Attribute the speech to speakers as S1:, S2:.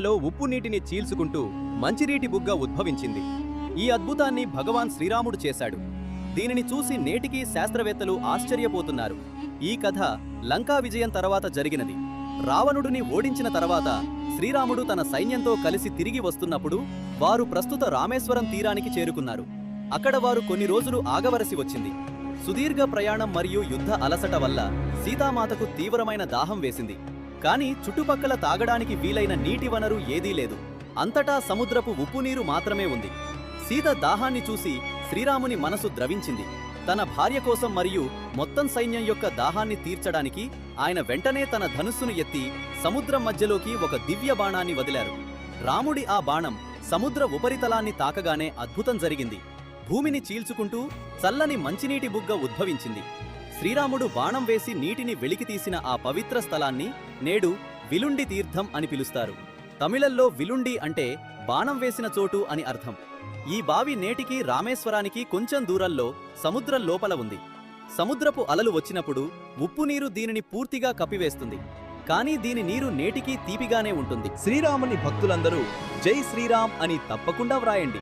S1: ఉప్పు నీటిని చీల్చుకుంటూ మంచినీటి బుగ్గ ఉద్భవించింది. ఈ అద్భుతాన్ని భగవాన్ శ్రీరాముడు చేశాడు. దీనిని చూసి నేటికీ శాస్త్రవేత్తలు ఆశ్చర్యపోతున్నారు. ఈ కథ లంకా విజయం తర్వాత జరిగినది. రావణుడిని ఓడించిన తర్వాత శ్రీరాముడు తన సైన్యంతో కలిసి తిరిగి వస్తున్నప్పుడు వారు ప్రస్తుత రామేశ్వరం తీరానికి చేరుకున్నారు. అక్కడ వారు కొన్ని రోజులు ఆగవలసి వచ్చింది. సుదీర్ఘ ప్రయాణం మరియు యుద్ధ అలసట వల్ల సీతామాతకు తీవ్రమైన దాహం వేసింది. కానీ చుట్టుపక్కల తాగడానికి వీలైన నీటి వనరు ఏదీ లేదు. అంతటా సముద్రపు ఉప్పునీరు మాత్రమే ఉంది. సీత దాహాన్ని చూసి శ్రీరాముని మనసు ద్రవించింది. తన భార్య కోసం మరియు మొత్తం సైన్యం యొక్క దాహాన్ని తీర్చడానికి ఆయన వెంటనే తన ధనుస్సును ఎత్తి సముద్రం మధ్యలోకి ఒక దివ్య బాణాన్ని వదిలారు. రాముడి ఆ బాణం సముద్ర ఉపరితలాన్ని తాకగానే అద్భుతం జరిగింది. భూమిని చీల్చుకుంటూ చల్లని మంచినీటి బుగ్గ ఉద్భవించింది. శ్రీరాముడు బాణం వేసి నీటిని వెలికితీసిన ఆ పవిత్ర స్థలాన్ని నేడు విలుండి తీర్థం అని పిలుస్తారు. తమిళంలో విలుండి అంటే బాణం వేసిన చోటు అని అర్థం. ఈ బావి నేటికి రామేశ్వరానికి కొంచెం దూరంలో సముద్రం లోపల ఉంది. సముద్రపు అలలు వచ్చినప్పుడు ఉప్పు నీరు దీనిని పూర్తిగా కప్పివేస్తుంది. కానీ దీని నీరు నేటికీ తీపిగానే ఉంటుంది.
S2: శ్రీరాముని భక్తులందరూ జై శ్రీరామ్ అని తప్పకుండా వ్రాయండి.